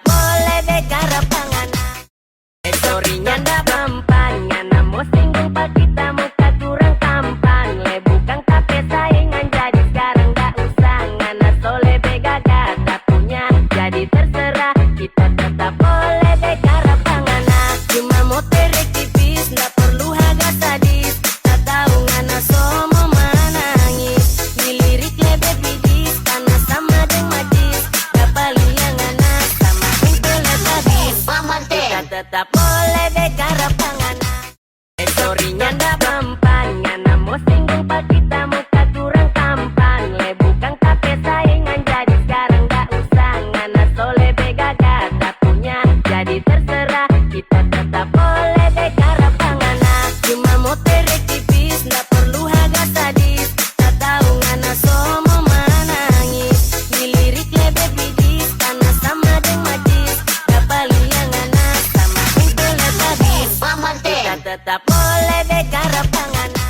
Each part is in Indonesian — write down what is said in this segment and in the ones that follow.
boleh begara pangana. Storynya ndak mempan, ngana mau singgung pak kita muka kurang tampan. Le bukan kafe saingan jadi sekarang ndak usah ngana soleh begaga punya. Jadi terserah kita tetap boleh begara pangana. Cuma mau terek tipis ndak perlu harga sadis. Tak tahu ngana somo menangis. Dilirik lebih bidis karena sama deng majis. Kapali yang ngana sama ingkelet habis. Kita tetap boleh begara pangana. Storynya ndak mempan, ngana mau singgung pak kita muka kurang tampan. Le bukan kafe saingan jadi sekarang ndak usah ngana soleh begaga tak punya. Jadi terserah kita tetap boleh begara pangana. Cuma mau terek tipis ndak perlu harga sadis. Tak tahu ngana somo menangis. Dilirik lebih bidis karena sama deng majis. Kapali yang ngana sama ingkelet habis. Kita tetap boleh begara pangana.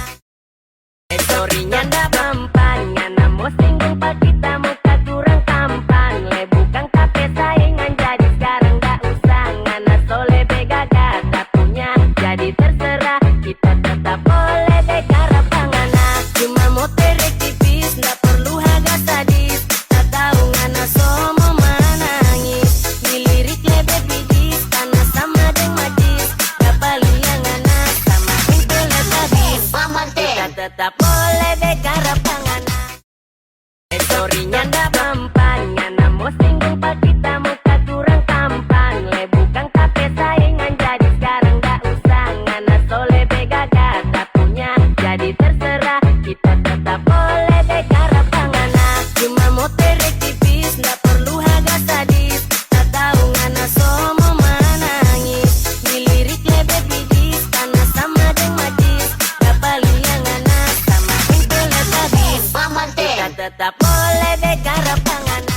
Storynya ndak mempan, ngana mau singgung pak kita muka kurang tampan. Le bukan kafe saingan jadi sekarang ndak usah ngana soleh begaga tak punya. Jadi terserah kita tetap boleh begara pangana. Cuma mau terek tipis ndak perlu harga sadis. Tak tahu ngana somo menangis. Dilirik lebih bidis karena sama deng majis. Kapali yang ngana sama ingkelet habis. Kita tetap boleh begara pangana. Storynya ndak mempan, ngana mau singgung pak kita muka kurang tampan. Le bukan kafe saingan jadi sekarang ndak usah ngana soleh begaga tak punya. Jadi terserah kita tetap boleh begara pangana. Cuma mau terek tipis ndak perlu harga sadis. Tak tahu ngana somo menangis. Dilirik lebih bidis karena sama deng majis. Kapali yang ngana sama ingkelet habis. Kita tetap boleh begara pangana.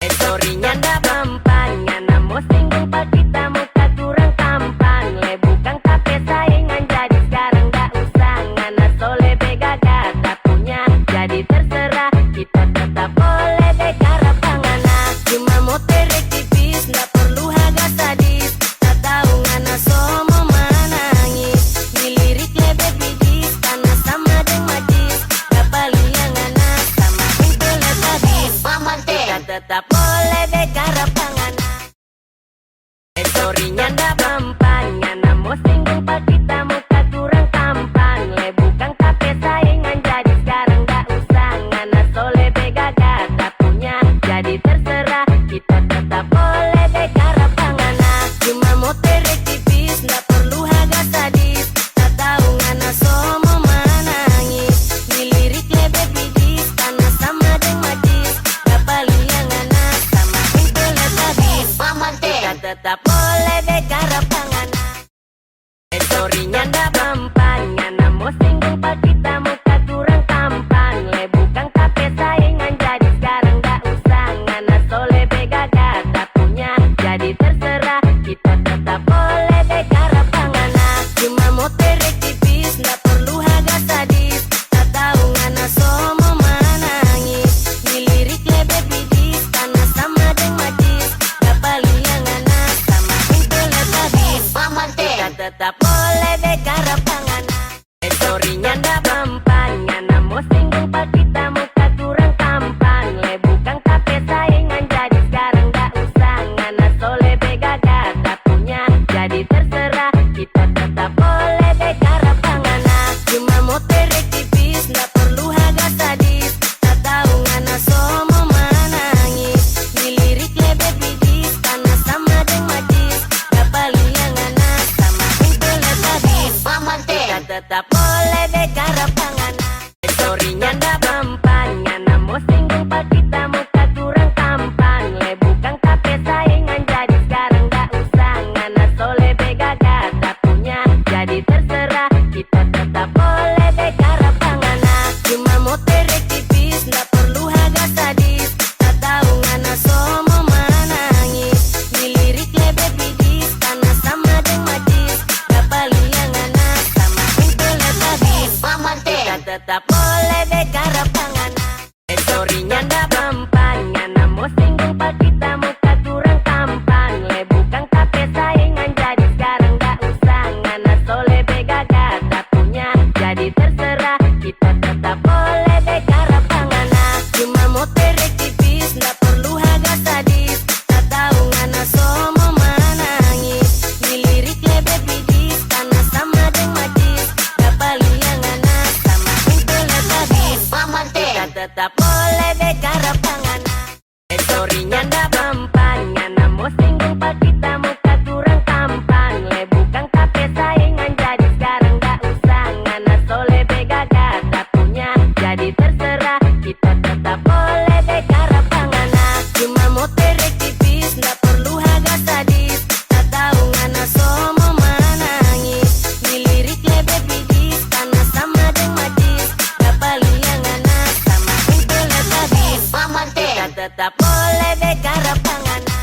Storynya ndak mempan, ngana mau singgung pak kita muka kurang tampan. Le bukan kafe saingan jadi sekarang ndak usah ngana soleh begaga tak punya. Jadi terserah kita tetap boleh begara pangana. Cuma mau terek tipis ndak perlu harga sadis. Tak tahu ngana somo menangis. Dilirik lebih bidis karena sama deng majis. Kapali yang ngana sama ingkelet habis. Kita tetap boleh begara pangana. Storynya ndak mempan, ngana mau singgung pak kita muka kurang tampan. Le bukan kafe saingan jadi sekarang ndak usah ngana soleh begaga tak punya. Jadi terserah kita tetap boleh begara pangana. Cuma mau terek tipis ndak perlu harga sadis. Tak tahu ngana somo menangis. Dilirik lebih bidis karena sama deng majis. Kapali yang ngana sama ingkelet habis. Kita tetap boleh begara pangana. Storynya ndak mempan, ngana mau singgung pak kita muka kurang tampan. Le bukan kafe saingan jadi sekarang ndak usah ngana soleh begaga tak punya. Jadi terserah kita tetap boleh begara pangana. Cuma mau terek tipis ndak perlu harga sadis. Tak tahu ngana somo menangis. Dilirik lebih bidis karena sama deng majis. Kapali yang ngana sama singgung pak kita muka kurang tampan. Le bukan kape saingan jadi sekarang gak usah. Ngana sole bega gata punya jadi terserah. Kita tetap boleh bekara pangana. Cuma mau terek tipis gak perlu harga sadis. Tak tahu ngana somo manangis. Dilirik lebe bidis karena sama deng majis. Gak paling ngana sama intelek habis. Kita tetap boleh bekara pangana.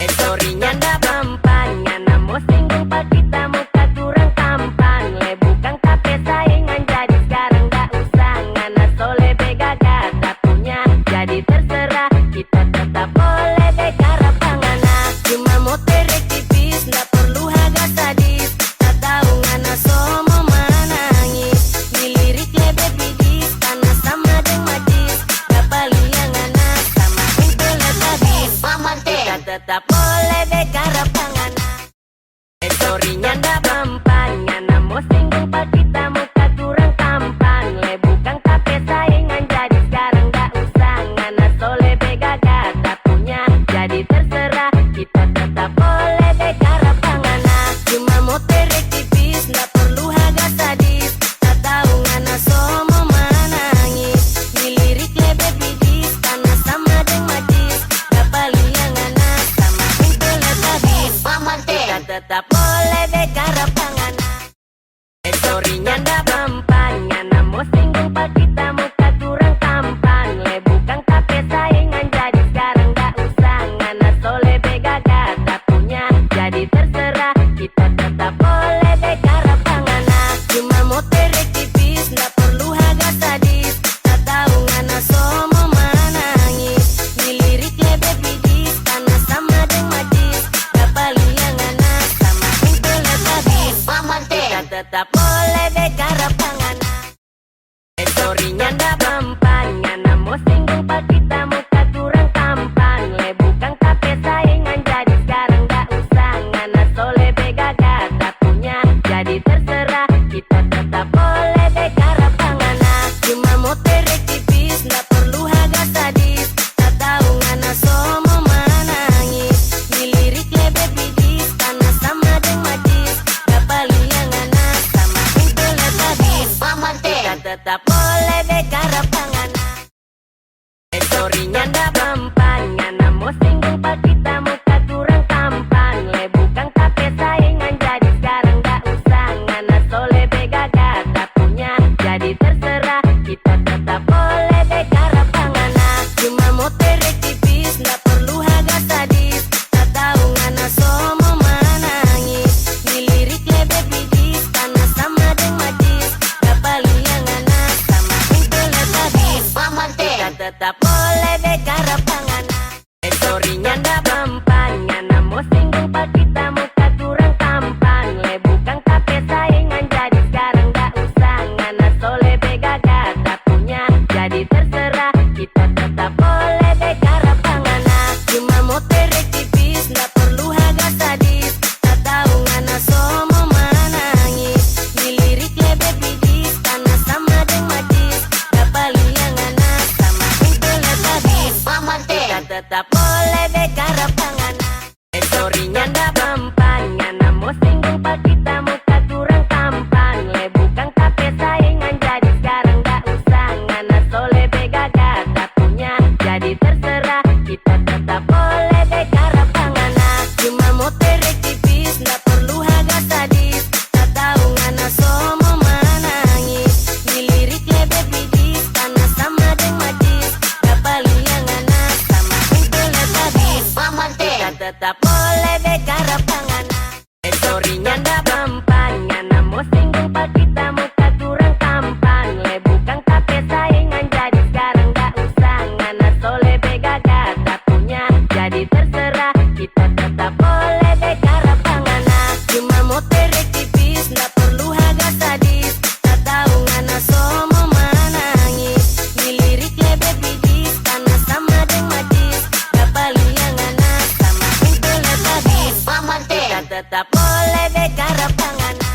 Storynya ndak mempan. Ngana mau singgung pak kita muka kurang tampan. Le bukan kape saingan jadi sekarang gak usah. Ngana sole bega gata punya jadi terserah. Kita tetap boleh bekara pangana. Cuma mau terek tipis gak perlu harga sadis. Tak tahu ngana somo manangis. Dilirik lebe bidis karena sama deng majis. Gak paling ngana sama intelek habis. Kita tetap boleh bekara pangana. Storynya ndak mempan. Ngana mau singgung pak kita muka kurang tampan. Le bukan kape saingan jadi sekarang gak usah. Ngana sole bega gata punya jadi terserah. Kita tetap boleh bekara pangana. Cuma mau terek tipis gak perlu harga sadis. Tak tahu ngana somo manangis. Dilirik lebe bidis karena sama deng majis. Gak paling ngana sama intelek habis. Kita tetap boleh bekara pangana. Storynya ndak mempan. Ngana mau singgung pak kita muka kurang tampan. Le bukan kape saingan jadi sekarang gak usah. Ngana sole bega gata punya jadi terserah. Kita tetap boleh bekara pangana. Cuma mau terek tipis gak perlu harga sadis. Tak tahu ngana somo manangis. Dilirik lebe bidis karena sama deng majis. Gak paling ngana sama intelek habis. Kita tetap boleh bekara pangana. Storynya ndak mempan. Ngana mau singgung pak kita muka kurang tampan. Le bukan kape saingan jadi sekarang gak usah. Ngana sole bega gata punya jadi terserah. Kita tetap boleh bekara pangana. Cuma mau terek tipis gak perlu harga sadis. Tak tahu ngana somo manangis. Dilirik lebe bidis karena sama deng majis. Gak paling ngana sama intelek habis. Kita tetap boleh bekara pangana. Storynya ndak mempan. Ngana mau singgung pak kita muka kurang tampan. Le bukan kape saingan jadi sekarang gak usah. Ngana sole bega gata punya jadi terserah. Kita tetap boleh bekara pangana. Cuma mau terek tipis gak perlu harga sadis. Tak tahu ngana somo manangis. Dilirik lebe bidis karena sama deng majis. Gak paling ngana sama intelek habis. Kita tetap boleh bekara pangana. Storynya ndak mempan. Ngana mau singgung pak kita muka kurang tampan. Le bukan kape saingan jadi sekarang gak usah. Ngana sole bega gata punya jadi terserah. Kita tetap boleh bekara pangana. Cuma mau terek tipis gak perlu harga sadis. Tak tahu ngana somo manangis. Dilirik lebe bidis karena sama deng majis. Gak paling ngana sama intelek habis. Kita tetap boleh bekara pangana. Storynya ndak mempan. Ngana mau singgung pak kita muka kurang tampan. Le bukan kape saingan jadi sekarang gak usah. Ngana sole bega gata punya jadi terserah. Kita tetap boleh bekara pangana. Cuma mau terek tipis gak perlu harga sadis. Tak tahu ngana somo manangis. Dilirik lebe bidis karena sama deng majis. Gak paling ngana sama intelek habis. Kita tetap boleh bekara pangana. Storynya ndak mempan. Ngana mau singgung pak kita muka kurang tampan. Le bukan kape saingan jadi sekarang gak usah. Ngana sole bega gata punya jadi terserah. Kita tetap boleh bekara pangana. Cuma mau terek tipis gak perlu harga sadis. Tak tahu ngana somo manangis. Dilirik lebe bidis karena sama deng majis. Gak paling ngana sama intelek habis. Kita tetap boleh bekara pangana.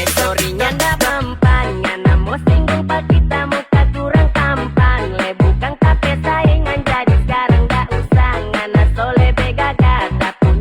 Storynya ndak mempan. Ngana mau singgung pak kita muka kurang tampan. Le bukan kape saingan jadi sekarang gak usah. Ngana sole bega gata punya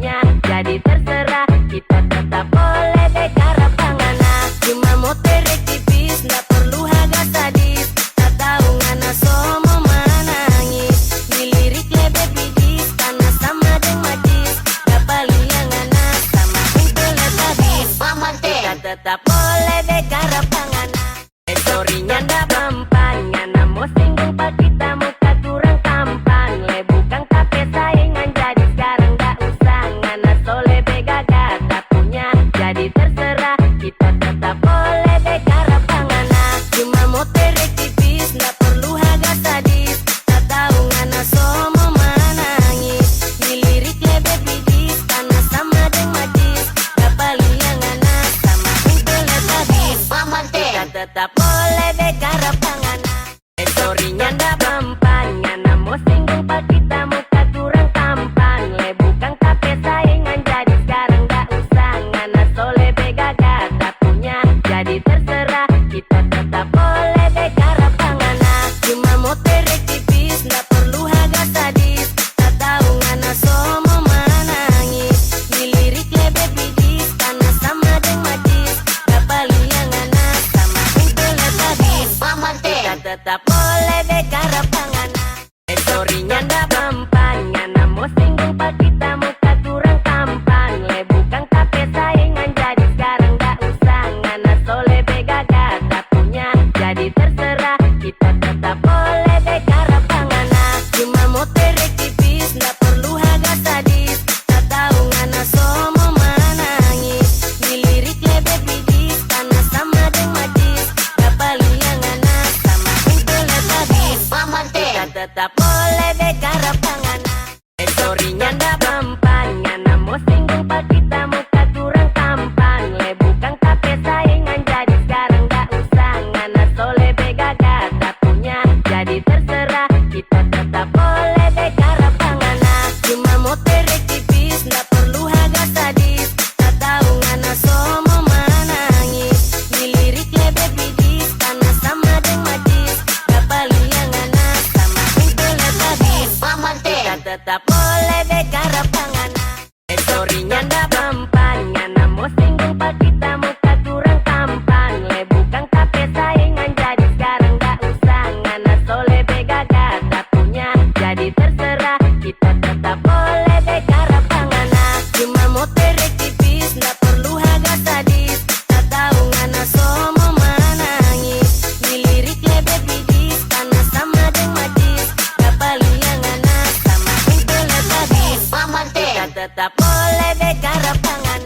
boleh begarap tangan.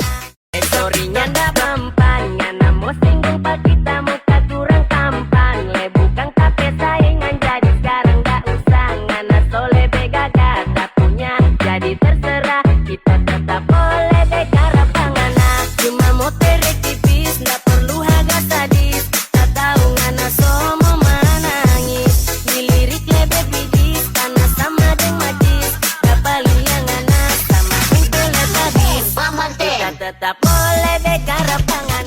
Storynya ndak mempan, ngana mau singgung pak kita muka kurang tampan. Le bukan kafe saingan jadi sekarang nggak usah. Ngana soleh begagat tak punya jadi terserah. Kita tetap boleh begarap tangan. Cuma mau terek tipis, ndak perlu harga sadis. Tak tahu ngana somo menangis. Dilirik lebih bidis, karena sama deng majis. Dapat liang ngana sama pintulet habis. Kita tetap boleh begarap tangan.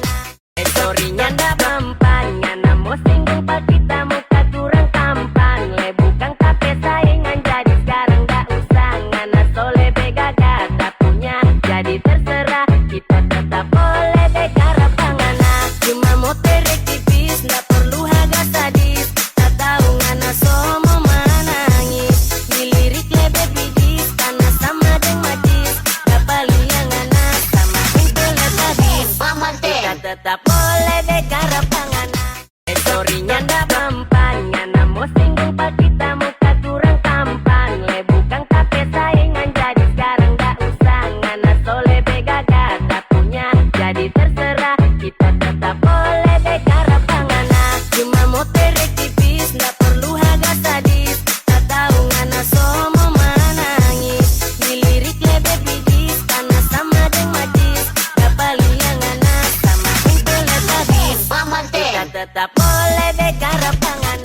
Storynya ndak mempan, ngana mau singgung pak kita muka kurang tampan. Le bukan kafe saingan jadi sekarang nggak usah. Ngana soleh begagat tak punya jadi terserah. Kita tetap boleh begarap tangan. Cuma mau terek tipis, ndak perlu harga sadis. Tak tahu ngana somo menangis. Dilirik lebih bidis, karena sama deng majis. Dapat liang ngana sama pintulet habis. Kita tetap boleh begarap tangan. Storynya ndak mempan, ngana mau singgung pak kita muka kurang tampan. Le bukan kafe saingan jadi sekarang nggak usah. Ngana soleh begagat tak punya jadi terserah. Kita tetap boleh begarap tangan. Cuma mau terek tipis, ndak perlu harga sadis. Tak tahu ngana somo menangis. Dilirik lebih bidis, karena sama deng majis. Dapat liang ngana sama pintulet habis. Kita tetap boleh begarap tangan.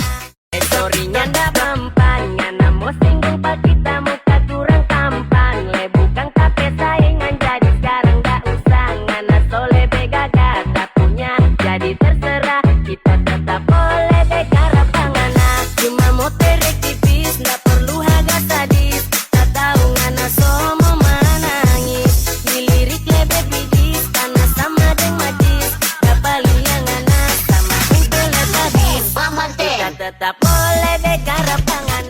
Storynya ndak mempan, ngana mau singgung pak kita muka kurang tampan. Le bukan kafe saingan jadi sekarang nggak usah. Ngana soleh begagat tak punya jadi terserah. Kita tetap boleh begarap tangan. Cuma mau terek tipis, ndak perlu harga sadis. Tak tahu ngana somo menangis. Dilirik lebih bidis, karena sama deng majis. Dapat liang ngana sama pintulet habis. Kita tetap boleh begarap tangan.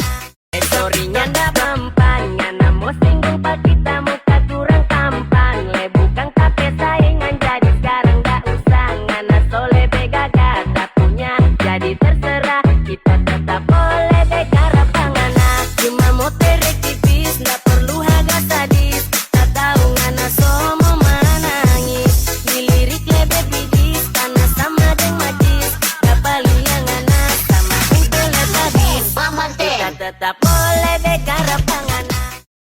Storynya ndak mempan, ngana mau singgung pak kita muka kurang tampan. Le bukan kafe saingan jadi sekarang nggak usah. Ngana soleh begagat tak punya jadi terserah. Kita tetap boleh begarap tangan. Cuma mau terek tipis, ndak perlu harga sadis. Tak tahu ngana somo menangis. Dilirik lebih bidis, karena sama deng majis. Dapat liang ngana sama pintulet habis. Kita tetap boleh begarap tangan.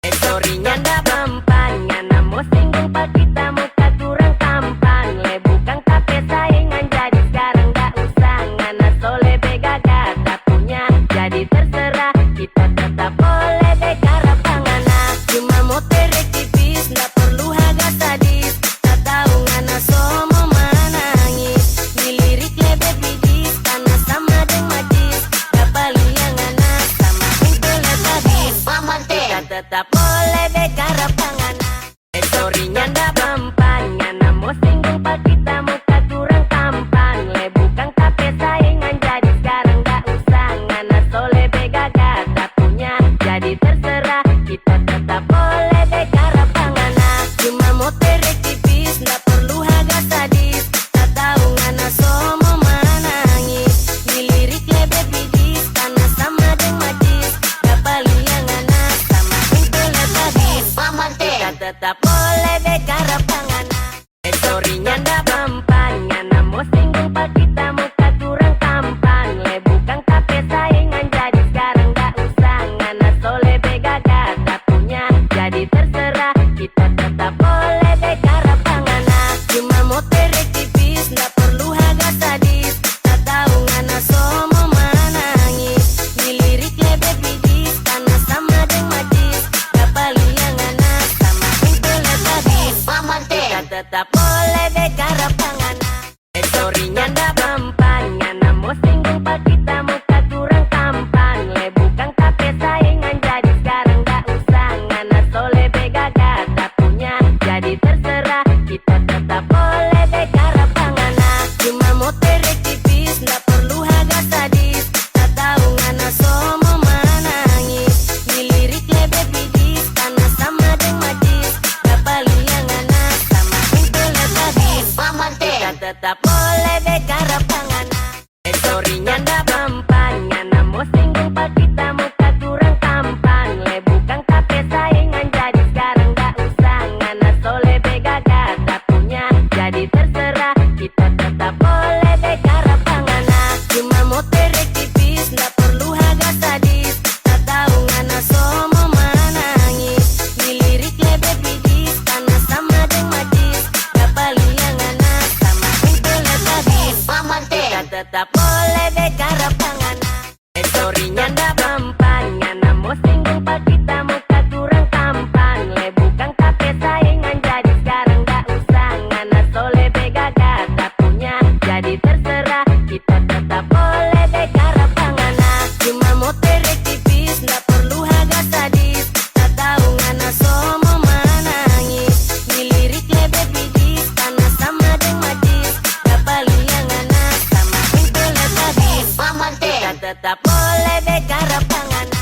Storynya ndak mempan, ngana mau singgung pak kita muka kurang tampan. Le bukan kafe saingan jadi sekarang nggak usah. Ngana soleh begagat tak punya jadi terserah. Kita tetap boleh begarap tangan. Cuma mau terek tipis, ndak perlu harga sadis. Tak tahu ngana somo menangis. Dilirik lebih bidis, karena sama deng majis. Dapat liang ngana sama pintulet habis. Kita tetap boleh begarap tangan. Storynya ndak mempan, ngana mau singgung pak kita muka kurang tampan. Le bukan kafe saingan jadi sekarang nggak usah. Ngana soleh begagat tak punya jadi terserah. Kita tetap boleh begarap tangan. Cuma mau terek tipis, ndak perlu harga sadis. Tak tahu ngana somo menangis. Dilirik lebih bidis, karena sama deng majis. Dapat liang ngana sama pintulet habis. Kita tetap boleh begarap tangan. Storynya ndak mempan, ngana mau singgung pak kita muka kurang tampan. Le bukan kafe saingan jadi sekarang nggak usah. Ngana soleh begagat tak punya jadi terserah. Kita tetap boleh begarap tangan. Cuma mau terek tipis, ndak perlu harga sadis. Tak tahu ngana somo menangis. Dilirik lebih bidis, karena sama deng majis. Dapat liang ngana sama pintulet habis. Kita tetap boleh begarap tangan. Storynya ndak mempan, ngana mau singgung pak kita muka kurang tampan. Le bukan kafe saingan jadi sekarang nggak usah. Ngana soleh begagat tak punya jadi terserah. Kita tetap boleh begarap tangan. Cuma mau terek tipis, ndak perlu harga sadis. Tak tahu ngana somo menangis. Dilirik lebih bidis, karena sama deng majis. Dapat liang ngana sama pintulet soleh bega gata punya. Jadi terserah, kita tetap boleh bekara pangana. Cuma motor tipis, nggak perlu harga sadis. Tak tahu ngana somo manangis. Dilirik lebih bidis, karena sama deng majis. Kapal yang ngana sama pintulet habis. Kita tetap boleh bekara pangana. Storynya ndak mempan, ngana mau singgung pak kita muka kurang tampan. Le bukan kafe saingan, jadi sekarang nggak usah. Ngana soleh bega gata punya. Jadi terserah, kita tetap boleh bekara pangana. Cuma motor tipis, nggak perlu harga sadis. Tak tahu ngana somo manangis. Dilirik lebih bidis, karena sama deng majis. Kapal yang ngana sama pintulet habis. Kita tetap boleh bekara pangana.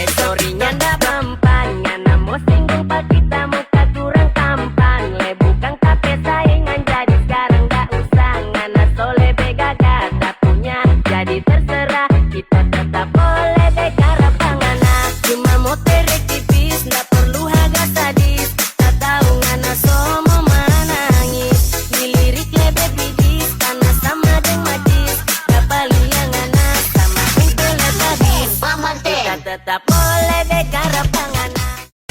Storynya ndak mempan, ngana mau singgung pak kita muka kurang tampan. Le bukan kafe saingan, jadi sekarang nggak usah. Ngana soleh bega gata punya. Jadi terserah, kita tetap boleh bekara pangana. Cuma motor tipis, nggak perlu harga sadis. Tak tahu ngana somo manangis. Dilirik lebih bidis, karena sama deng majis. Kapal yang ngana sama pintulet habis. Kita tetap boleh bekara pangana.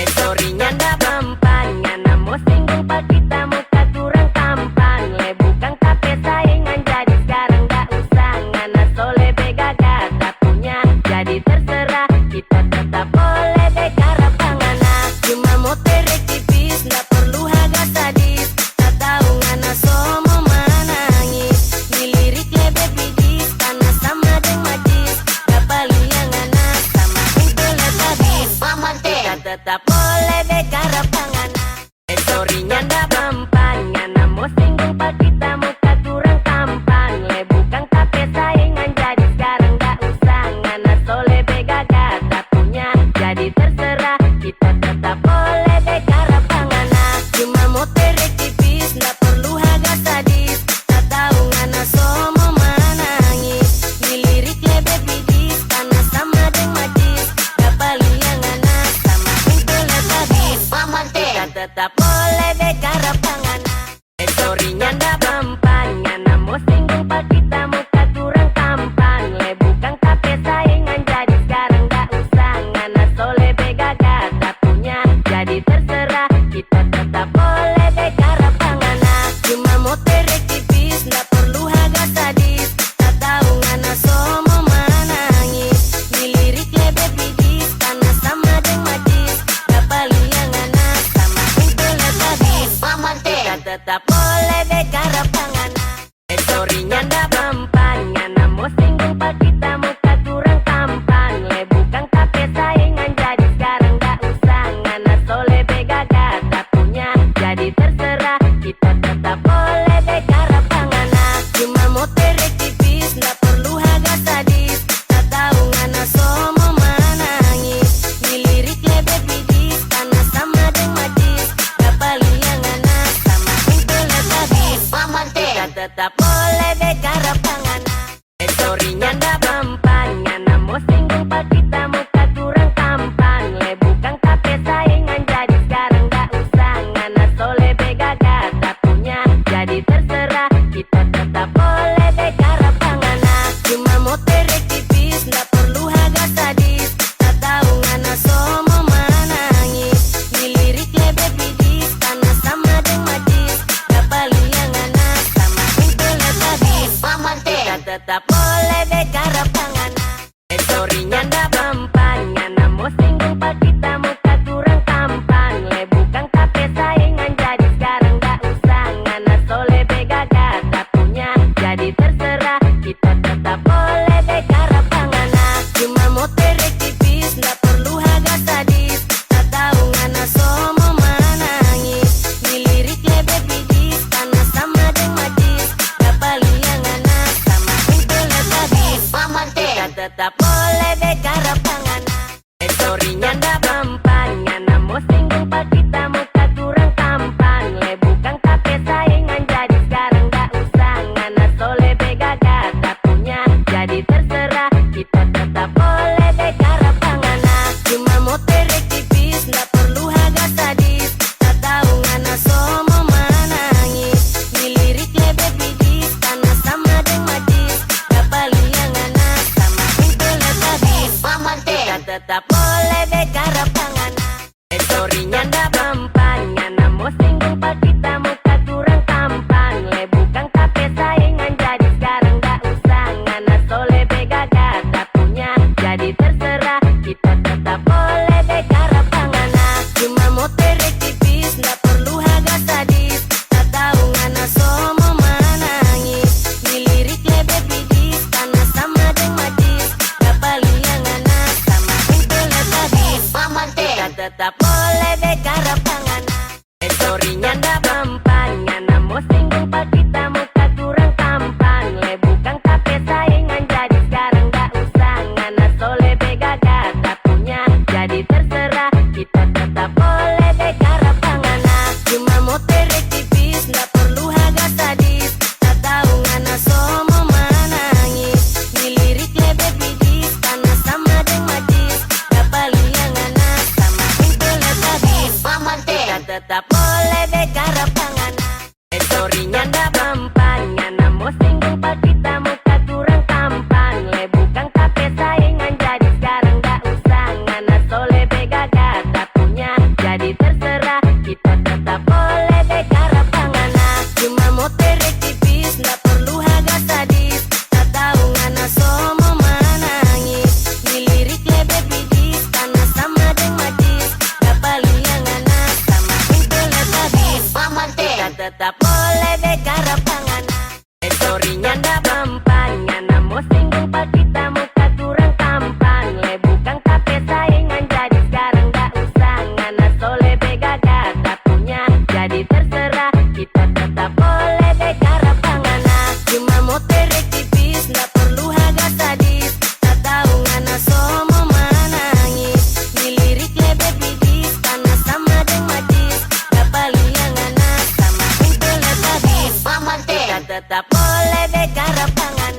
Storynya ndak mempan, ngana mau singgung pak kita muka kurang tampan. Le bukan kafe saingan, jadi sekarang nggak usah. Ngana soleh bega gata punya. Jadi terserah, kita tetap boleh bekara pangana. Cuma motor tipis, nggak perlu harga sadis. Tak tahu ngana somo manangis. Dilirik lebih bidis, karena sama deng majis. Kapal yang ngana sama pintulet habis. Kita tetap boleh bekara pangana. Storynya ndak mempan, ngana mau singgung pak kita muka kurang tampan. Le bukan kafe saingan, jadi sekarang nggak usah. Ngana soleh bega gata punya. Jadi terserah, kita tetap boleh bekara pangana. Cuma motor tipis, nggak perlu harga sadis. Tak tahu ngana somo manangis. Dilirik lebih bidis, karena sama deng majis. Kapal yang ngana sama pintulet habis. Kita tetap boleh bekara pangana. Storynya ndak mempan, ngana mau singgung pak kita muka kurang tampan. Le bukan kafe saingan, jadi sekarang nggak usah. Ngana soleh bega gata punya. Jadi terserah, kita tetap boleh bekara pangana. Cuma motor tipis, nggak perlu harga sadis. Tak tahu ngana somo manangis. Dilirik lebih bidis, karena sama deng majis. Kapal yang ngana sama pintulet habis. Kita tetap boleh bekara pangana. Storynya ndak mempan, ngana mau singgung pak kita muka kurang tampan. Le bukan kafe saingan, jadi sekarang nggak usah. Ngana soleh bega gata punya. Jadi terserah, kita tetap boleh bekara pangana. Cuma motor tipis, nggak perlu harga sadis. Tak tahu ngana somo manangis. Dilirik lebih bidis, karena sama deng majis. Kapal yang ngana sama pintulet habis. Kita tetap boleh bekara pangana. Storynya ndak mempan, ngana mau singgung pak kita muka kurang tampan. Le bukan kafe saingan, jadi sekarang nggak usah. Ngana soleh bega gata punya. Jadi terserah, kita tetap boleh bekara pangana. Cuma motor tipis, nggak perlu harga sadis. Tak tahu ngana somo manangis. Dilirik lebih bidis, karena sama deng majis. Kapal yang ngana sama pintulet boleh begara pangan. Storynya ndak mempan, ngana mau singgung pak kita muka kurang tampan. Le bukan kafe saingan jadi sekarang nggak usah. Ngana soleh begaga tak punya, jadi terserah kita tetap boleh begara pangan. Cuma mau terek tipis, nggak perlu harga sadis. Tak tahu ngana somo menangis. Dilirik lebih bidis, karena sama deng majis. Gak paling yang ngana sama pintulah habis. Kita tetap boleh begara pangan. Storynya ndak mempan, ngana mau singgung pak kita muka kurang tampan. Le bukan kafe saingan jadi sekarang nggak usah. Ngana soleh begaga tak punya, jadi terserah kita tetap boleh begara pangan. Cuma mau terek tipis, nggak perlu harga sadis. Tak tahu ngana somo menangis. Dilirik lebih bidis, karena sama deng majis. Gak paling yang ngana sama pintulah habis. Kita tetap boleh begara pangan.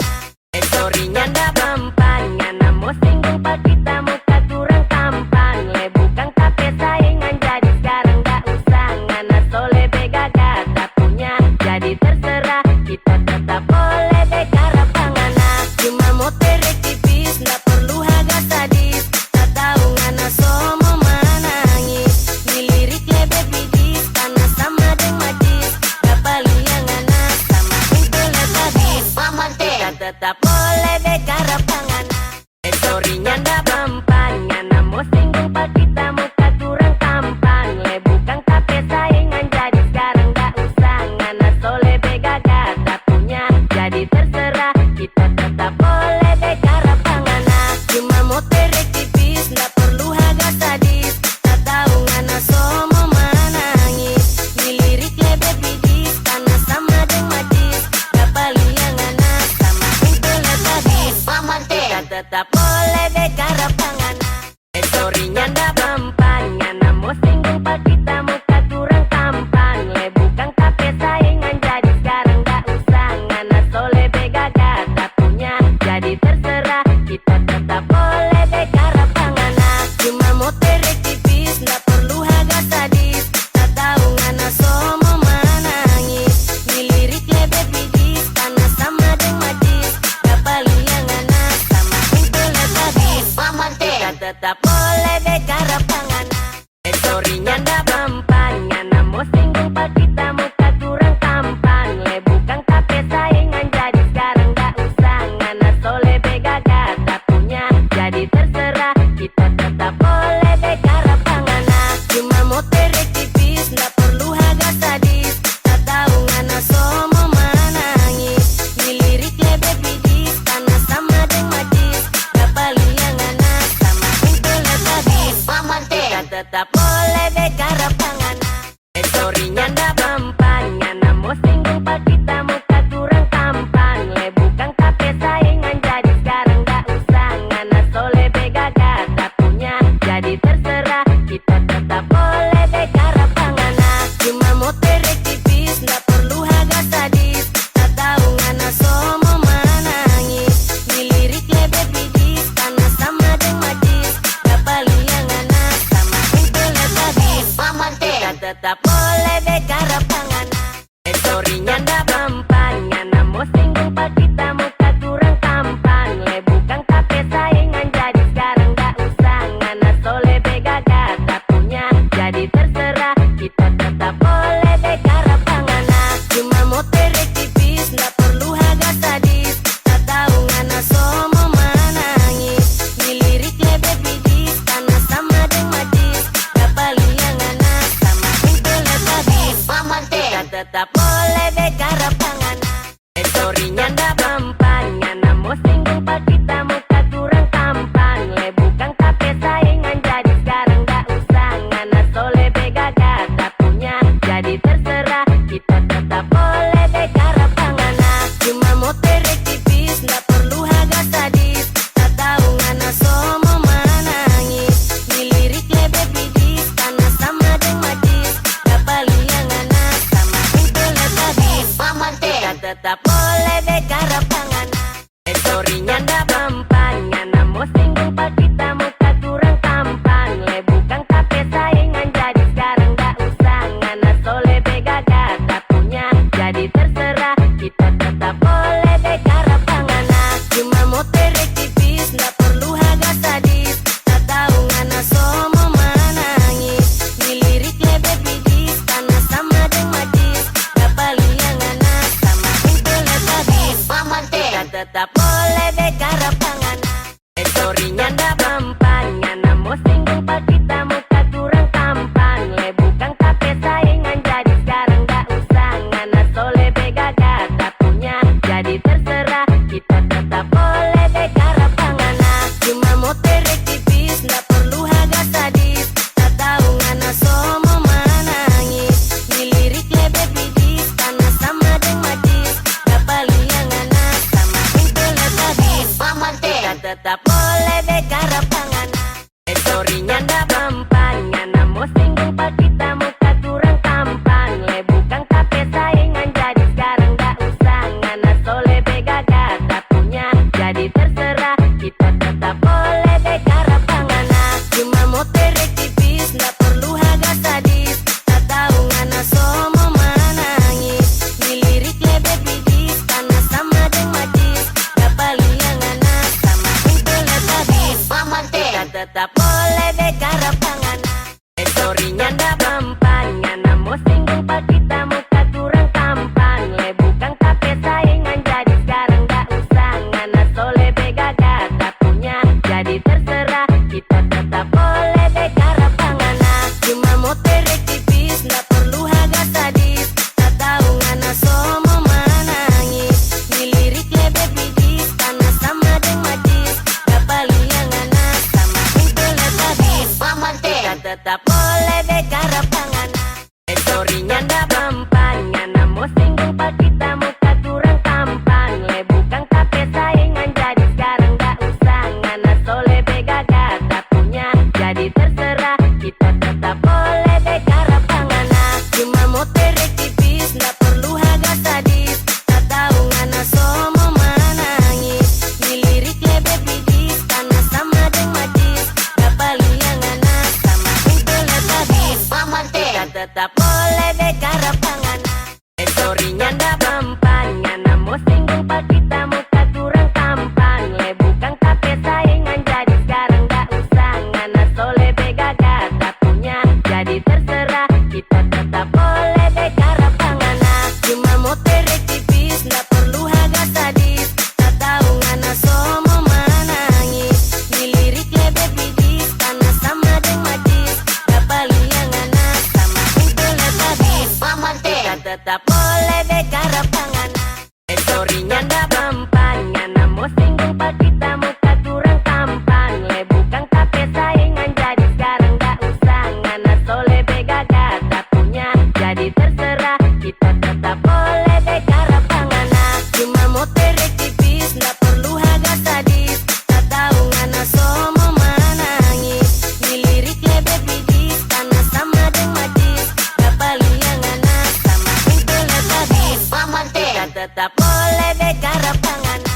Storynya ndak mempan, ngana mau singgung pak kita muka kurang tampan. Le bukan kafe saingan jadi sekarang nggak usah. Ngana soleh begaga tak punya, jadi terserah kita tetap boleh begara pangan. Cuma mau terek tipis, nggak perlu harga sadis. Tak tahu ngana somo menangis. Dilirik lebih bidis, karena sama deng majis. Gak paling yang ngana sama pintulah habis. Kita tetap boleh begara pangan. Storynya ndak mempan, ngana mau singgung pak kita muka kurang tampan. Le bukan kafe saingan jadi sekarang nggak usah. Ngana soleh begaga tak punya, jadi terserah kita tetap boleh begara pangan. Cuma mau terek tipis, nggak perlu harga sadis. Tak tahu ngana somo menangis. Dilirik lebih bidis, karena sama deng majis. Gak paling yang ngana sama pintulah habis. Kita tetap boleh begara pangan. Storynya ndak mempan, ngana mau singgung pak kita muka kurang tampan. Le bukan kafe saingan jadi sekarang nggak usah. Ngana soleh begaga tak punya, jadi terserah kita tetap boleh begara pangan. Cuma mau terek tipis, nggak perlu harga sadis. Tak tahu ngana somo menangis. Dilirik lebih bidis, karena sama deng majis. Gak paling yang ngana sama pintulah habis. Kita tetap boleh begara pangan. Storynya ndak mempan, ngana mau singgung pak kita muka kurang tampan. Le bukan kafe saingan jadi sekarang nggak usah. Ngana soleh begaga tak punya, jadi terserah kita tetap boleh begara pangan. Cuma mau terek tipis, nggak perlu harga sadis. Tak tahu ngana somo menangis. Dilirik lebih bidis, karena sama deng majis. Gak paling yang ngana sama pintulah habis. Kita tetap boleh begara pangan. Storynya ndak mempan, ngana mau singgung pak kita muka kurang tampan. Le bukan kafe saingan jadi sekarang nggak usah. Ngana soleh begaga tak punya, jadi terserah kita tetap boleh begara pangan. Cuma mau terek tipis, nggak perlu harga sadis. Tak tahu ngana somo menangis. Dilirik lebih bidis, karena sama deng majis. Gak paling yang ngana sama pintulah habis. Kita tetap boleh begara pangan. Storynya ndak mempan, ngana mau singgung pak kita muka kurang tampan. Le bukan kafe saingan jadi sekarang nggak usah. Ngana soleh begaga tak punya, jadi terserah kita tetap boleh begara pangan. Cuma mau terek tipis, nggak perlu harga sadis. Tak tahu ngana somo menangis. Dilirik lebih bidis, karena sama deng majis. Gak paling yang ngana sama pintulah habis. Kita tetap boleh begara pangan. Storynya ndak mempan, ngana mau singgung pak kita muka kurang tampan. Le bukan kafe saingan jadi sekarang nggak usah. Ngana soleh begaga tak punya, jadi terserah kita tetap boleh begara pangan. Cuma mau terek tipis, nggak perlu harga sadis. Tak tahu ngana somo menangis. Dilirik lebih bidis, karena sama deng majis. Gak paling yang ngana sama pintulah habis. Kita tetap boleh begara pangan. Storynya ndak mempan, ngana mau singgung pak kita muka kurang tampan. Le bukan kafe saingan jadi sekarang nggak usah. Ngana Storynya ndak mempan, ngana mau singgung pak kita muka kurang tampan. Le bukan kafe saingan jadi sekarang ndak usah. Ngana soleh bega gata punya, jadi terserah kita tetap boleh bekara pangana. Cuma mau terek tipis, ndak perlu harga sadis. Tak tahu ngana somo menangis. Dilirik lebe bidis, karena sama deng majis. Kapal yang ngana sama internet habis. Kita tetap boleh bekara pangana. Storynya ndak mempan, ngana mau singgung pak kita muka kurang tampan. Le bukan kafe saingan jadi sekarang ndak usah. Ngana soleh bega gata punya, jadi terserah kita tetap boleh bekara pangana. Cuma mau terek tipis, ndak perlu harga sadis. Tak tahu ngana somo menangis. Dilirik lebe bidis, karena sama deng majis. Kapal yang ngana sama internet habis. Kita tetap boleh bekara pangana. Storynya ndak mempan, ngana mau singgung pak kita muka kurang tampan. Le bukan kafe saingan jadi sekarang ndak usah. Ngana soleh bega gata punya, jadi terserah kita tetap boleh bekara pangana. Cuma mau terek tipis, ndak perlu harga sadis. Tak tahu ngana somo menangis. Dilirik lebe bidis, karena sama deng majis. Kapal yang ngana sama internet habis. Kita tetap boleh bekara pangana.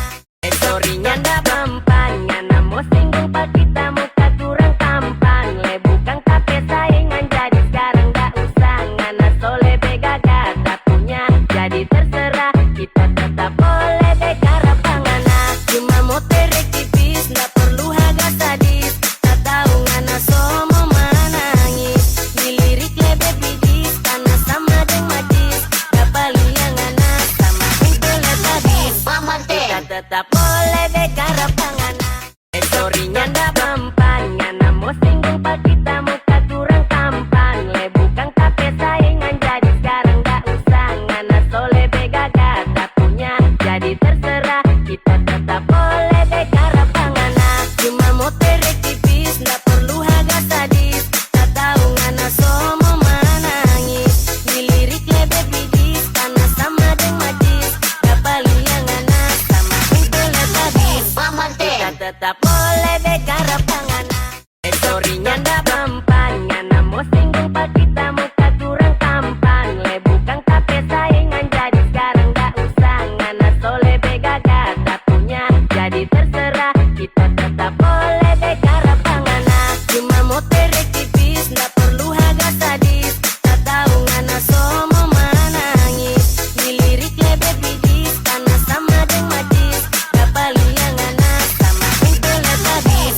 Storynya ndak mempan, ngana mau singgung pak kita muka kurang tampan. Le bukan kafe saingan jadi sekarang ndak usah. Ngana soleh bega gata punya, jadi terserah kita tetap boleh bekara pangana. Cuma mau terek tipis, ndak perlu harga sadis. Tak tahu ngana somo menangis. Dilirik lebe bidis, karena sama deng majis. Kapal yang ngana sama internet habis. Kita tetap boleh bekara pangana. Storynya ndak mempan, ngana mau singgung pak kita muka kurang tampan. Le bukan kafe saingan jadi sekarang ndak usah. Ngana soleh bega gata punya, jadi terserah kita tetap boleh bekara pangana. Cuma mau terek tipis, ndak perlu harga sadis. Tak tahu ngana somo menangis. Dilirik lebe bidis, karena sama deng majis. Kapal yang ngana sama internet habis. Kita tetap boleh bekara pangana. Storynya ndak mempan, ngana mau singgung pak kita muka kurang tampan. Le bukan kafe saingan jadi sekarang ndak usah. Ngana soleh bega gata punya, jadi terserah kita tetap boleh bekara pangana. Cuma mau terek tipis, ndak perlu harga sadis. Tak tahu ngana somo menangis. Dilirik lebe bidis, karena sama deng majis. Kapal yang ngana sama internet habis.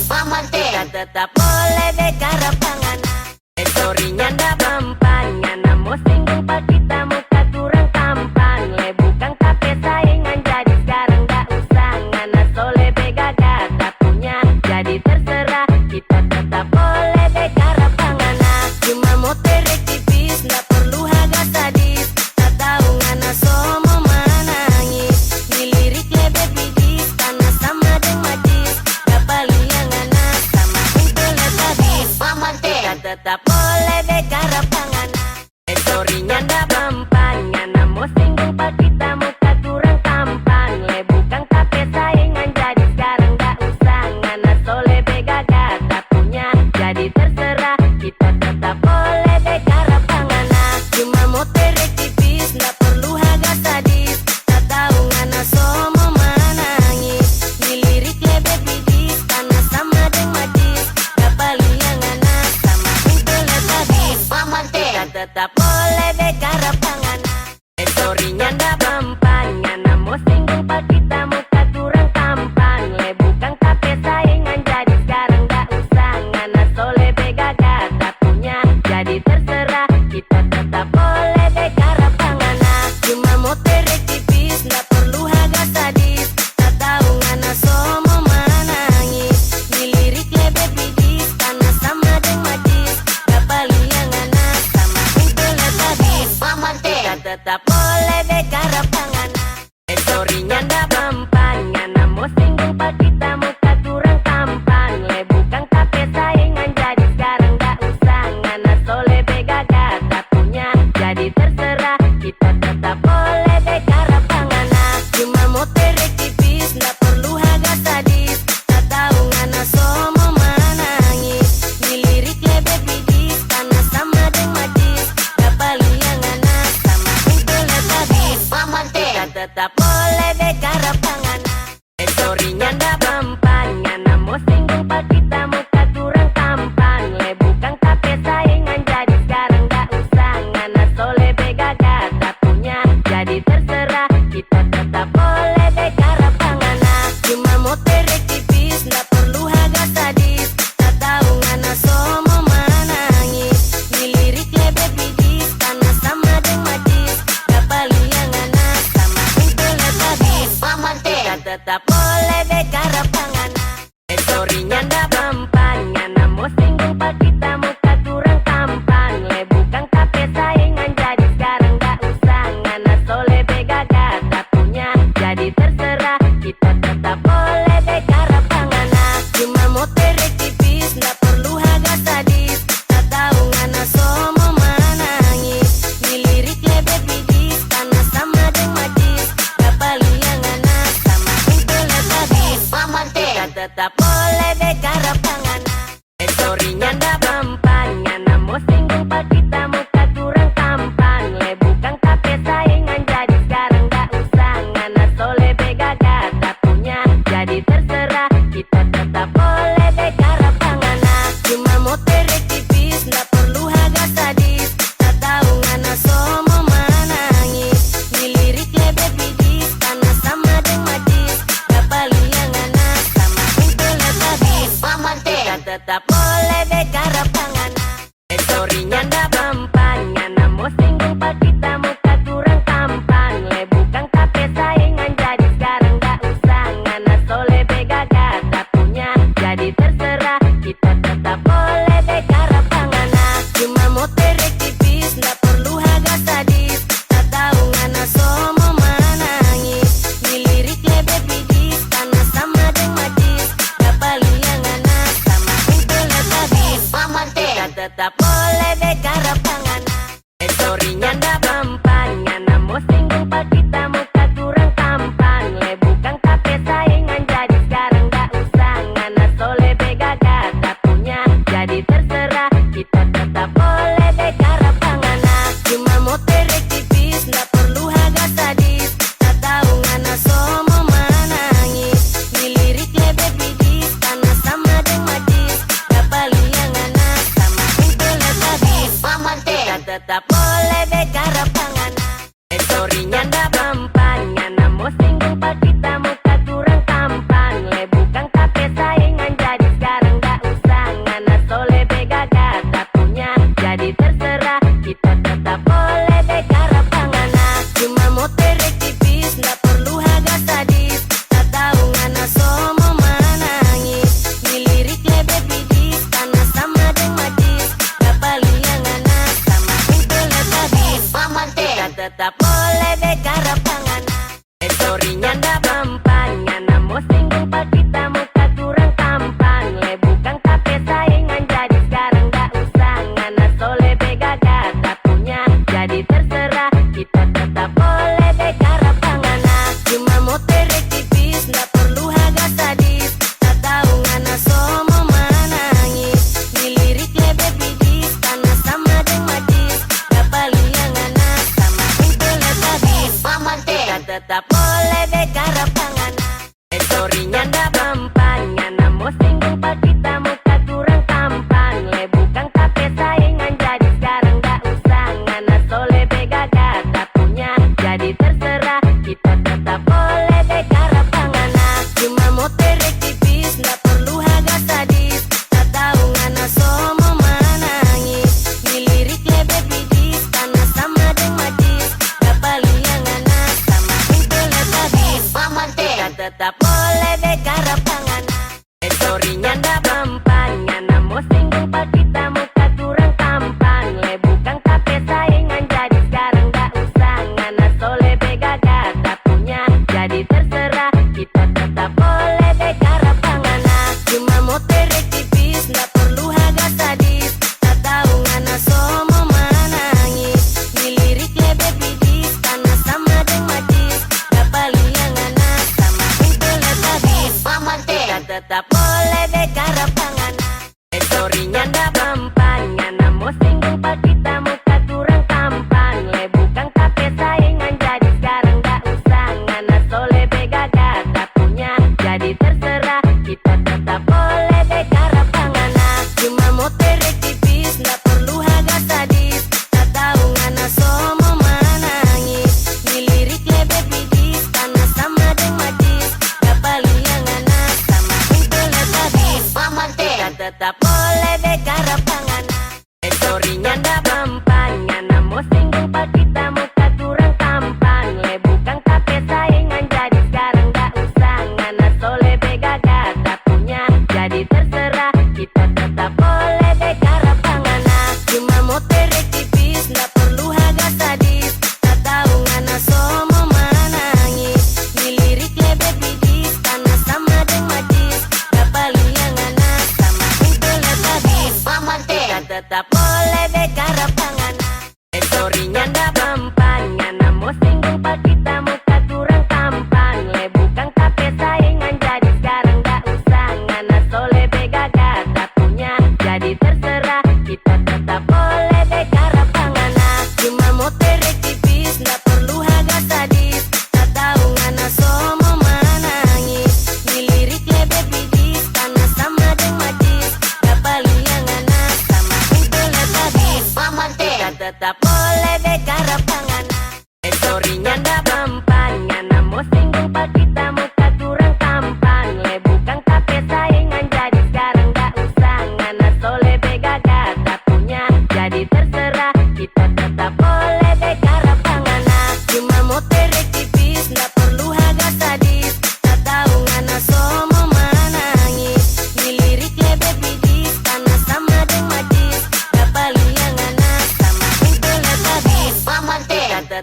Kita tetap boleh bekara pangana. Storynya ndak mempan, ngana mau singgung pak kita muka kurang tampan. Le bukan kafe saingan jadi sekarang ndak usah. Ngana soleh bega gata punya, jadi terserah kita tetap boleh bekara pangana. Cuma mau terek tipis, ndak perlu harga sadis. Tak tahu ngana somo menangis. Dilirik lebe bidis, karena sama deng majis. Kapal yang ngana sama internet habis. Kita tetap boleh bekara pangana. Storynya ndak mempan, ngana mau singgung pak kita muka kurang tampan. Le bukan kafe saingan jadi sekarang ndak usah. Ngana soleh bega gata punya, jadi terserah kita tetap boleh bekara pangana. Cuma mau terek tipis, ndak perlu harga sadis. Tak tahu ngana somo menangis. Dilirik lebe bidis, karena sama deng majis. Kapal yang ngana sama internet habis. Kita tetap boleh bekara pangana. Storynya ndak mempan, ngana mau singgung pak kita muka kurang tampan. Le bukan kafe saingan jadi sekarang ndak usah. Ngana soleh bega gata punya, jadi terserah kita tetap boleh bekara pangana. Cuma mau terek tipis, ndak perlu harga sadis. Tak tahu ngana somo menangis. Dilirik lebe bidis, karena sama deng majis. Kapal yang ngana sama internet habis. Kita tetap boleh bekara pangana. Storynya ndak mempan, ngana mau singgung pak kita muka kurang tampan. Le bukan kafe saingan jadi sekarang ndak usah. Ngana soleh bega gata punya, jadi terserah tetap boleh bekara panganan. Storynya ndak mempan, ngana mau singgung pak kita muka kurang tampan. Le bukan kafe saingan jadi sekarang ndak usah. Ngana soleh begaga tak punya jadi terserah. Kita tetap boleh bekara panganan. Cuma mau terek tipis, ndak perlu harga sadis. Tak tahu ngana somo manangis. Dilirik lebih bidis, karena sama deng majis. Dapat liang ngana sama ingkelet habis. Kita tetap boleh bekara panganan. Storynya ndak mempan, ngana mau singgung pak kita muka kurang tampan. Le bukan kafe saingan jadi sekarang ndak usah. Ngana soleh begaga tak punya jadi terserah. Kita tetap boleh bekara panganan. Cuma mau terek tipis, ndak perlu harga sadis. Tak tahu ngana somo manangis. Dilirik lebih bidis, karena sama deng majis. Dapat liang ngana sama ingkelet habis. Kita tetap boleh bekara panganan. Storynya ndak mempan, ngana mau singgung pak kita muka kurang tampan. Le bukan kafe saingan jadi sekarang ndak usah. Ngana soleh begaga tak punya jadi terserah. Kita tetap boleh bekara panganan. Cuma mau terek tipis, ndak perlu harga sadis. Tak tahu ngana somo manangis. Dilirik lebih bidis, karena sama deng majis. Dapat liang ngana sama ingkelet habis. Kita tetap boleh bekara panganan. Storynya ndak mempan, ngana mau singgung pak kita muka kurang tampan. Le bukan kafe saingan jadi sekarang ndak usah. Ngana soleh begaga tak punya jadi terserah. Kita tetap boleh bekara panganan. Cuma mau terek tipis, ndak perlu harga sadis. Tak tahu ngana somo manangis. Dilirik lebih bidis, karena sama deng majis. Dapat liang ngana sama ingkelet habis. Kita tetap boleh bekara panganan. Storynya ndak mempan, ngana mau singgung pak kita muka kurang tampan. Le bukan kafe saingan jadi sekarang ndak usah. Ngana soleh begaga tak punya jadi terserah. Kita tetap boleh bekara panganan. Cuma mau terek tipis, ndak perlu harga sadis. Tak tahu ngana somo manangis. Dilirik lebih bidis, karena sama deng majis. Dapat liang ngana sama ingkelet habis. Kita tetap boleh bekara panganan. Storynya ndak mempan, ngana mau singgung pak kita muka kurang tampan. Le bukan kafe saingan jadi sekarang ndak usah. Ngana soleh begaga tak punya jadi terserah. Kita tetap boleh bekara panganan. Cuma mau terek tipis, ndak perlu harga sadis. Tak tahu ngana somo manangis. Dilirik lebih bidis, karena sama deng majis. Dapat liang ngana sama ingkelet habis. Kita tetap boleh bekara panganan. Storynya ndak mempan, ngana mau singgung pak kita muka kurang tampan. Le bukan kafe saingan jadi sekarang ndak usah. Ngana soleh begaga tak punya jadi terserah. Kita tetap boleh bekara panganan. Cuma mau terek tipis, ndak perlu harga sadis. Tak tahu ngana somo manangis. Dilirik lebih bidis, karena sama deng majis. Dapat liang ngana sama ingkelet habis. Kita tetap boleh bekara panganan. Storynya ndak mempan, ngana mau singgung pak kita muka kurang tampan. Le bukan kafe saingan jadi sekarang ndak usah. Ngana soleh begaga tak punya jadi terserah. Kita tetap boleh bekara panganan. Cuma mau terek tipis, ndak perlu harga sadis. Tak tahu ngana somo manangis. Dilirik lebih bidis, karena sama deng majis. Dapat liang ngana sama ingkelet habis. Kita tetap boleh bekara panganan. Storynya ndak mempan, ngana mau singgung pak kita muka kurang tampan. Le bukan kafe saingan jadi sekarang ndak usah. Ngana soleh begaga tak punya jadi terserah. Kita tetap boleh bekara panganan. Cuma mau terek tipis, ndak perlu harga sadis. Tak tahu ngana somo manangis. Dilirik lebih bidis, karena sama deng majis. Dapat liang ngana sama ingkelet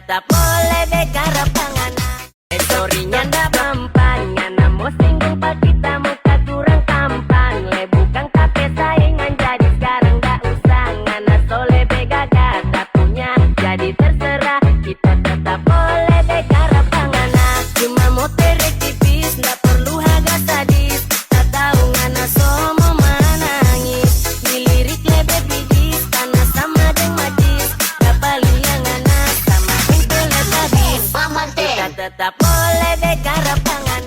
tetap boleh begarap pangan. Storynya ndak mempan, ngana mau singgung pak kita muka kurang tampan. Le bukan kafe saingan jadi sekarang ndak usah. Ngana soleh begagat tak punya jadi terserah. Kita tetap boleh begarap pangan. Cuma mau terek tipis, ndak perlu harga sadis. Tak tahu ngana somo menangis. Dilirik lebih bidis, karena sama deng majis. Dapat liang ngana sama pintelet habis. Kita tetap boleh begarap pangan.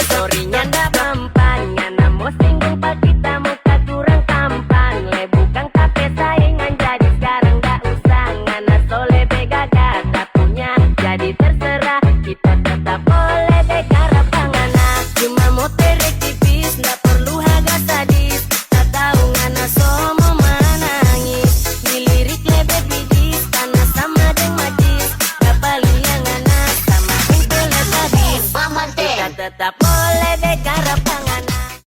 Storynya ndak mempan, ngana mau singgung pak kita muka kurang tampan. Le bukan kafe saingan jadi sekarang ndak usah. Ngana soleh begagat tak punya jadi terserah. Kita tetap boleh begarap pangan. Cuma mau terek tipis, ndak perlu harga sadis. Tak tahu ngana somo menangis. Dilirik lebih bidis, karena sama deng majis. Dapat liang ngana sama pintelet habis. Kita tetap boleh begarap pangan.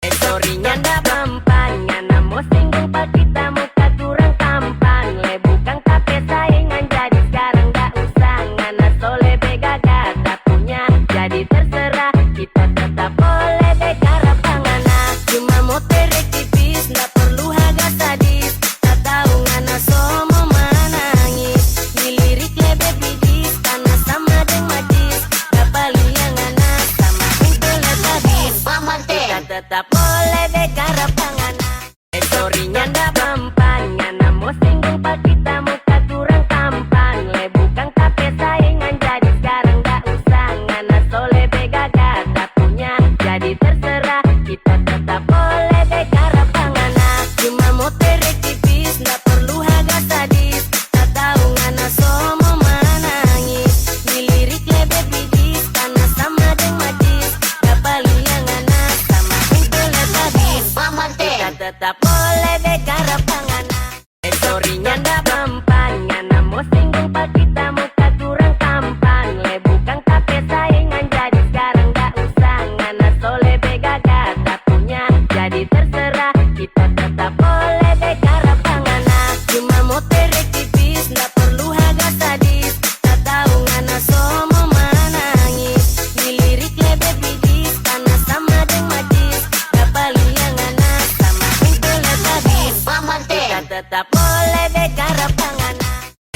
Storynya ndak mempan, ngana mau singgung pak kita muka kurang tampan. Le bukan kafe saingan jadi sekarang ndak usah. Ngana soleh begagat tak punya jadi terserah. Kita tetap boleh begarap pangan. Cuma mau terek tipis, ndak perlu harga sadis. Tak tahu ngana somo menangis. Dilirik lebih bidis, karena sama deng majis. Dapat liang ngana sama pintelet habis. Kita tetap boleh begarap pangan. Storynya ndak mempan, ngana mau singgung pak kita muka kurang tampan. Le bukan kafe saingan jadi sekarang ndak usah. Ngana soleh begagat tak punya jadi terserah. Kita tetap boleh begarap pangan. Cuma mau terek tipis, ndak perlu harga sadis. Tak tahu ngana somo menangis. Dilirik lebih bidis, karena sama deng majis. Dapat liang ngana sama pintelet habis. Kita tetap boleh begarap pangan. Storynya ndak mempan, ngana mau singgung pak kita muka kurang tampan. Le bukan kafe saingan jadi sekarang ndak usah. Ngana soleh begagat tak punya jadi terserah. Kita tetap boleh begarap pangan. Cuma mau terek tipis, ndak perlu harga sadis. Tak tahu ngana somo menangis. Dilirik lebih bidis, karena sama deng majis. Dapat liang ngana sama pintelet habis. Kita tetap boleh begarap pangan.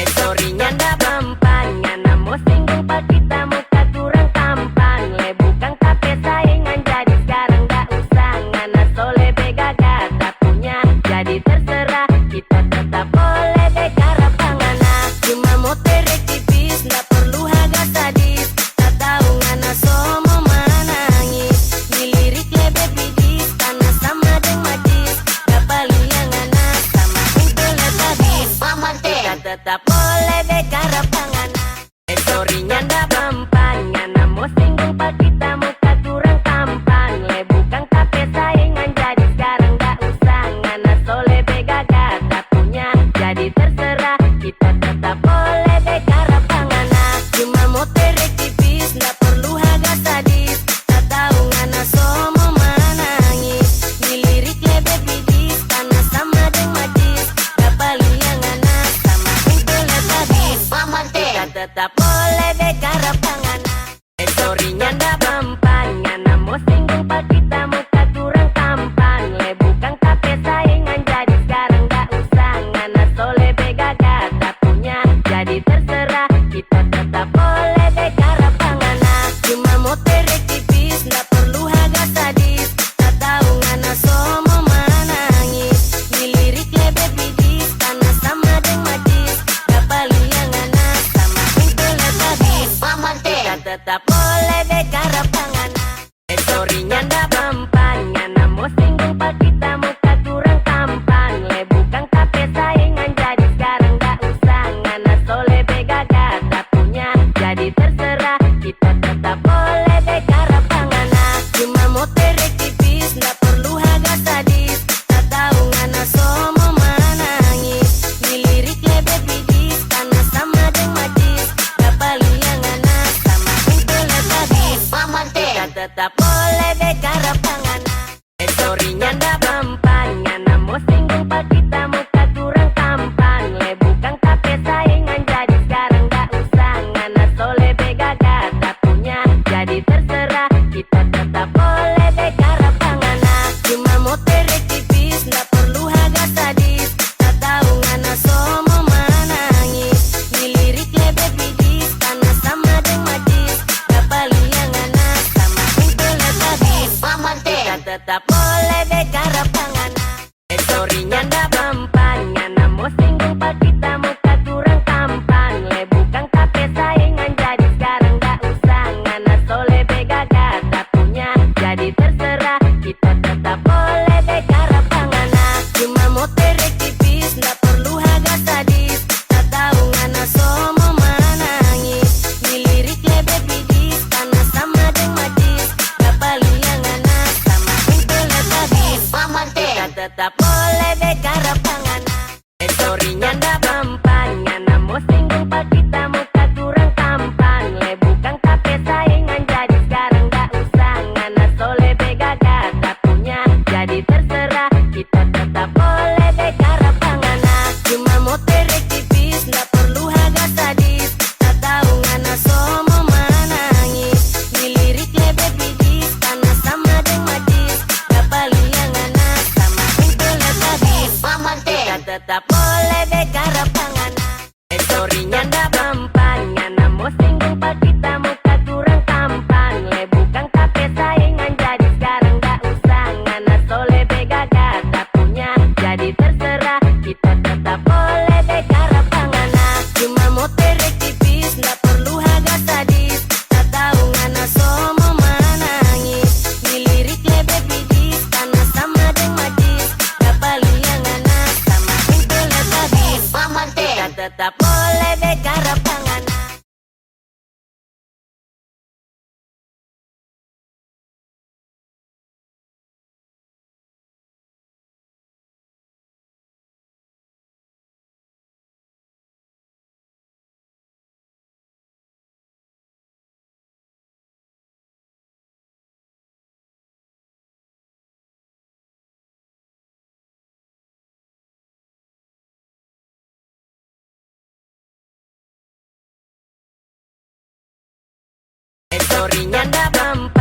Storynya ndak mempan, ngana mau singgung pak kita muka kurang tampan. Le bukan kafe saingan jadi sekarang ndak usah. Ngana soleh begagat tak punya jadi terserah. Kita tetap boleh begarap pangan. Cuma mau terek tipis, ndak perlu harga sadis. Tak tahu ngana somo menangis. Dilirik lebih bidis, karena sama deng majis. Dapat liang ngana sama pintelet habis. Kita tetap boleh begarap pangan. Storynya ndak mempan, ngana mau singgung pak kita muka kurang tampan. Le bukan kafe saingan jadi sekarang ndak usah. Ngana soleh begagat tak punya jadi terserah. Kita tetap boleh begarap pangan. Cuma mau terek tipis, ndak perlu harga sadis. Tak tahu ngana somo menangis. Dilirik lebih bidis, karena sama deng majis. Dapat liang ngana sama pintelet habis. Kita tetap boleh begarap pangan. Storynya ndak mempan, ngana mau singgung pak kita muka kurang tampan. Le bukan kafe saingan jadi sekarang ndak usah. Ngana soleh begagat tak punya jadi terserah. Kita tetap boleh begarap pangan. Cuma mau terek tipis, ndak perlu harga sadis. Tak tahu ngana somo menangis. Dilirik lebih bidis, karena sama deng majis. Dapat liang ngana sama pintelet habis. Kita tetap boleh begarap pangan. Storynya ndak mempan, ngana mau singgung pak kita muka kurang tampan. Le bukan kafe saingan jadi sekarang ndak usah. Ngana soleh begagat tak punya jadi terserah. Kita tetap boleh begarap pangan. Cuma mau terek tipis, ndak perlu harga sadis. Tak tahu ngana somo menangis. Dilirik lebih bidis, karena sama deng majis. Dapat liang ngana sama pintelet Storynya ndak mempan